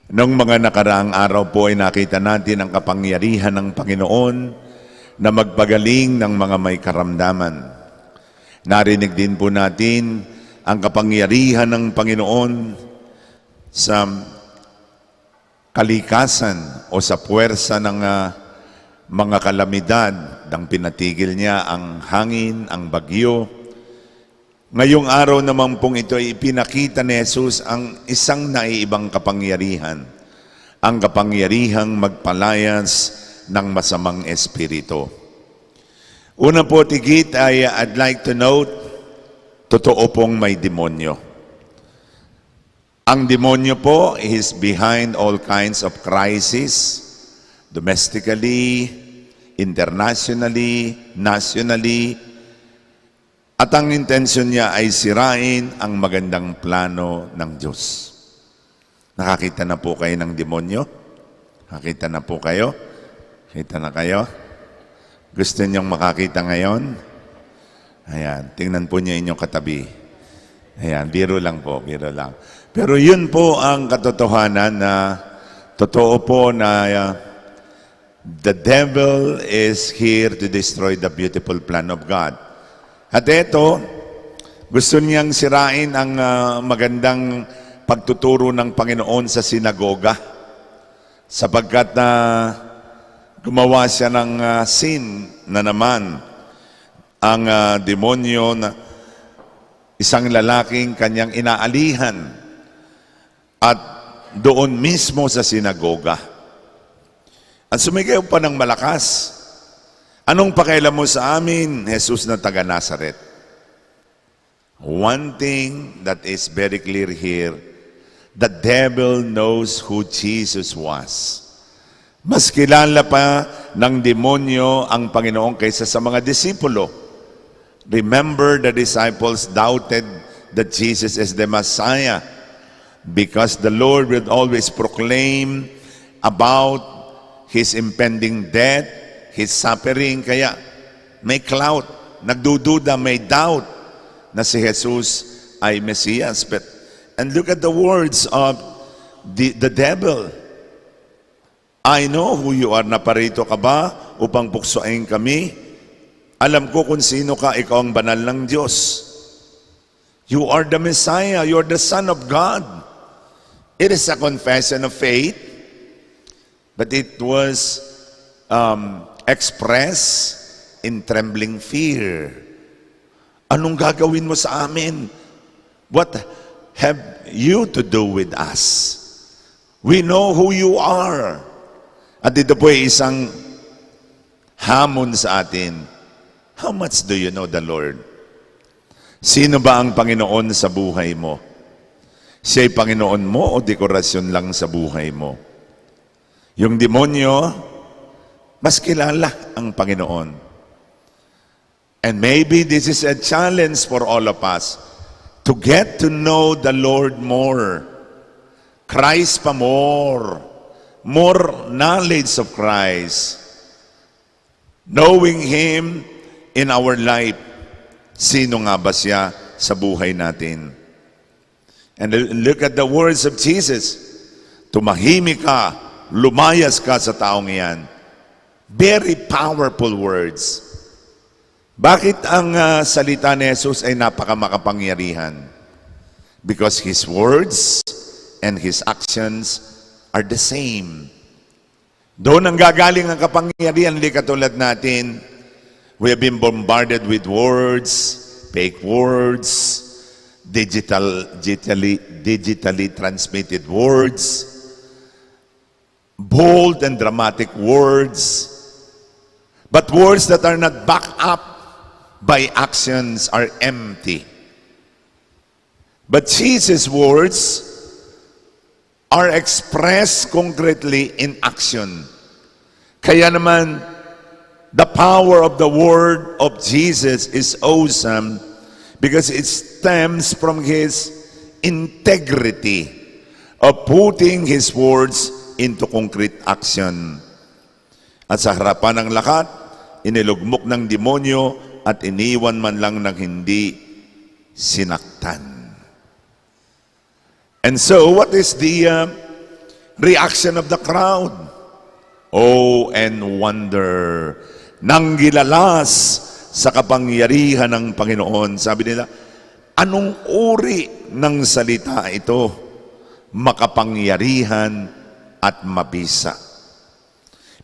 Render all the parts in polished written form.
Noong mga nakaraang araw po ay nakita natin ang kapangyarihan ng Panginoon na magpagaling ng mga may karamdaman. Narinig din po natin ang kapangyarihan ng Panginoon sa kalikasan o sa puwersa ng mga kalamidad nang pinatigil niya ang hangin, ang bagyo. Ngayong araw naman pong ito ay ipinakita ni Jesus ang isang naiibang kapangyarihan, ang kapangyarihang magpalayas ng masamang espiritu. Una po tigit ay I'd like to note, totoo pong may demonyo. Ang demonyo po is behind all kinds of crises, domestically, internationally, nationally, at ang intensyon niya ay sirain ang magandang plano ng Diyos. Nakakita na po kayo ng demonyo? Nakakita na po kayo? Kita na kayo? Gusto niyong makakita ngayon? Ayan, tingnan po niyo inyong katabi. Ayan, biro lang po, biro lang. Pero yun po ang katotohanan na totoo po na the devil is here to destroy the beautiful plan of God. At ito, gusto niyang sirain ang magandang pagtuturo ng Panginoon sa sinagoga sapagkat gumawa siya ng sin na naman ang demonyo na isang lalaking kanyang inaalihan at doon mismo sa sinagoga. At sumigaw pa ng malakas, "Anong pakialam mo sa amin, Jesus na taga Nazaret?" One thing that is very clear here, the devil knows who Jesus was. Mas kilala pa ng demonyo ang Panginoon kaysa sa mga disipulo. Remember, the disciples doubted that Jesus is the Messiah because the Lord would always proclaim about His impending death, His suffering, kaya may clout, nagdududa, may doubt na si Jesus ay Mesias. And look at the words of the devil. "I know who you are." Naparito ka ba upang puksoin kami? Alam ko kung sino ka, ikaw ang banal ng Diyos. You are the Messiah, you are the Son of God. It is a confession of faith, but it was expressed in trembling fear. Anong gagawin mo sa amin? What have you to do with us? We know who you are. At ito po ay isang hamon sa atin. How much do you know the Lord? Sino ba ang Panginoon sa buhay mo? Siya'y Panginoon mo o dekorasyon lang sa buhay mo? Yung demonyo, mas kilala ang Panginoon. And maybe this is a challenge for all of us to get to know the Lord more. Christ pa more. More knowledge of Christ. Knowing Him in our life. Sino nga ba siya sa buhay natin? And look at the words of Jesus. Tumahimik ka, lumayas ka sa taong iyan. Very powerful words. Bakit ang salita ni Jesus ay napakamakapangyarihan? Because His words and His actions are the same. Doon ang gagaling ang kapangyarihan, hindi katulad natin. We have been bombarded with words, fake words, digitally transmitted words, bold and dramatic words, but words that are not backed up by actions are empty. But Jesus' words are expressed concretely in action. Kaya naman, the power of the word of Jesus is awesome because it stems from His integrity of putting His words into concrete action. At sa harapan ng lahat, inilugmok ng demonyo at iniwan man lang ng hindi sinaktan. And so, what is the reaction of the crowd. Oh, and wonder, nang gilalas sa kapangyarihan ng Panginoon. Sabi nila, anong uri ng salita ito? Makapangyarihan at mabisa.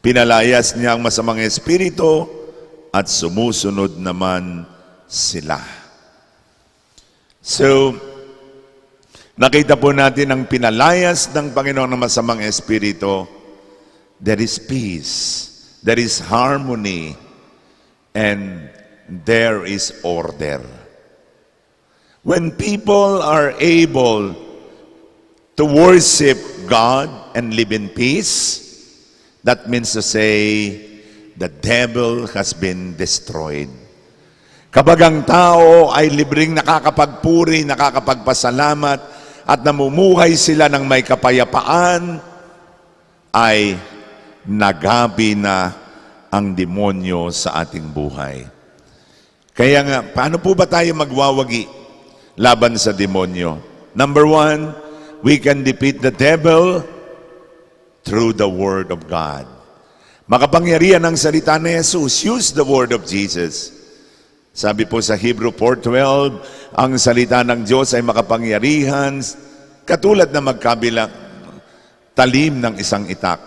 Pinalayas niya ang masamang espiritu at sumusunod naman sila. So, nakita po natin ang pinalayas ng Panginoon ng masamang espiritu. There is peace, there is harmony, and there is order. When people are able to worship God and live in peace, that means to say, the devil has been destroyed. Kapag ang tao ay libreng nakakapagpuri, nakakapagpasalamat, at namumuhay sila ng may kapayapaan, ay nagabi na ang demonyo sa ating buhay. Kaya nga, paano po ba tayo magwawagi laban sa demonyo? Number one, we can defeat the devil through the Word of God. Makapangyarihan ang salita ni Jesus. Use the Word of Jesus. Sabi po sa Hebrew 4:12, ang salita ng Diyos ay makapangyarihan, katulad na magkabilang talim ng isang itak,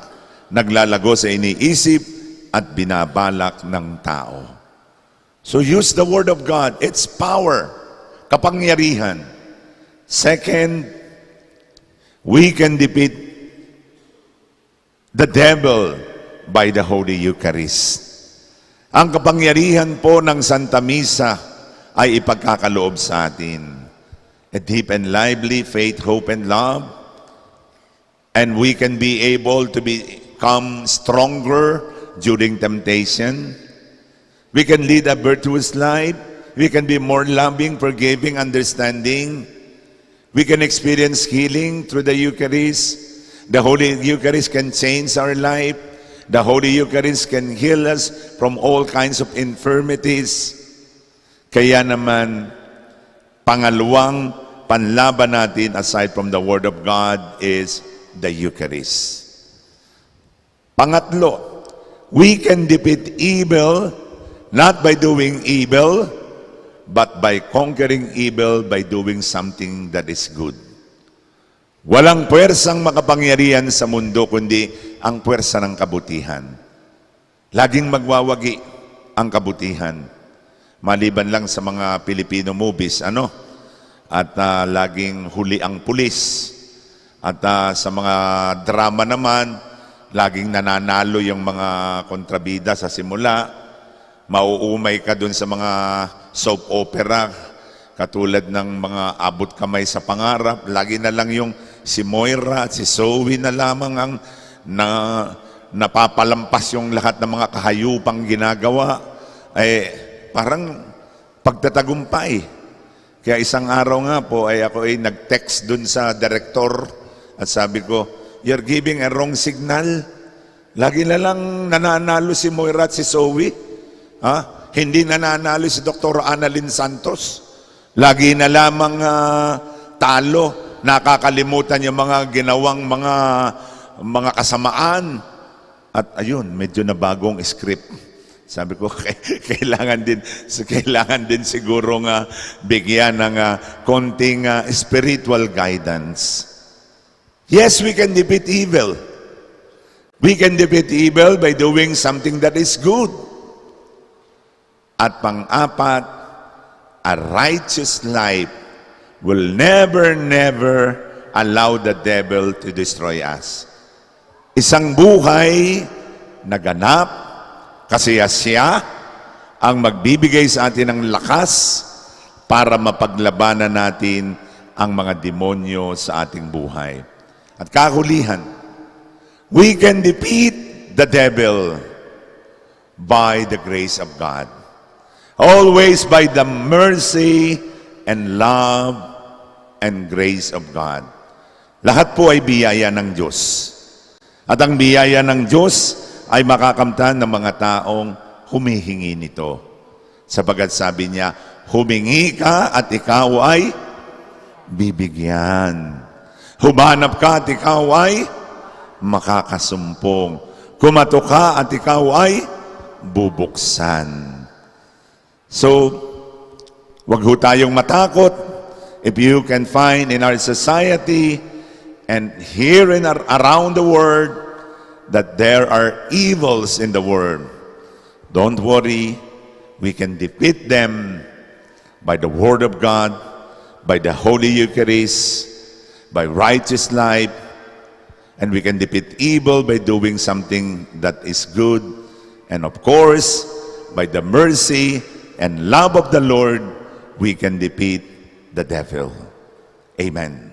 naglalago sa iniisip at binabalak ng tao. So use the Word of God. It's power, kapangyarihan. Second, we can defeat the devil by the Holy Eucharist. Ang kapangyarihan po ng Santa Misa ay ipagkakaloob sa atin. A deep and lively faith, hope, and love. And we can be able to become stronger during temptation. We can lead a virtuous life. We can be more loving, forgiving, understanding. We can experience healing through the Eucharist. The Holy Eucharist can change our life. The Holy Eucharist can heal us from all kinds of infirmities. Kaya naman, pangalawang panlaban natin aside from the Word of God is the Eucharist. Pangatlo, we can defeat evil not by doing evil, but by conquering evil by doing something that is good. Walang puwersang makapangyarihan sa mundo kundi ang puwersa ng kabutihan. Laging magwawagi ang kabutihan. Maliban lang sa mga Filipino movies, At laging huli ang pulis. At sa mga drama naman, laging nananalo yung mga kontrabida sa simula. Mauumay ka dun sa mga soap opera, katulad ng mga Abot Kamay sa Pangarap. Lagi na lang yung si Moira at si Zoe na lamang ang napapalampas yung lahat ng mga kahayupang ginagawa. Parang pagtatagumpay. Kaya isang araw nga po ako nag-text dun sa director at sabi ko, "You're giving a wrong signal. Lagi na lang nananalo si Moira at si Zoe. Hindi nananalo si Dr. Annalyn Santos. Lagi na lamang talo. Nakakalimutan yung mga ginawang mga kasamaan." At ayun, medyo na bagong script. Sabi ko, kailangan din siguro bigyan ng konting spiritual guidance. Yes, we can defeat evil. We can defeat evil by doing something that is good. At pang-apat, a righteous life will never allow the devil to destroy us. Isang buhay na ganap, kasi siya ang magbibigay sa atin ng lakas para mapaglabanan natin ang mga demonyo sa ating buhay. At kahulihan, we can defeat the devil by the grace of God. Always by the mercy and love and grace of God. Lahat po ay biyaya ng Diyos. At ang biyaya ng Diyos ay makakamtan ng mga taong humihingi nito. Sapagat sabi niya, humingi ka at ikaw ay bibigyan. Humanap ka at ikaw ay makakasumpong. Kumato ka at ikaw ay bubuksan. So, wag ho tayong matakot. If you can find in our society and here and around the world that there are evils in the world, don't worry. We can defeat them by the Word of God, by the Holy Eucharist, by righteous life, and we can defeat evil by doing something that is good, and of course, by the mercy and love of the Lord, we can defeat the devil. Amen.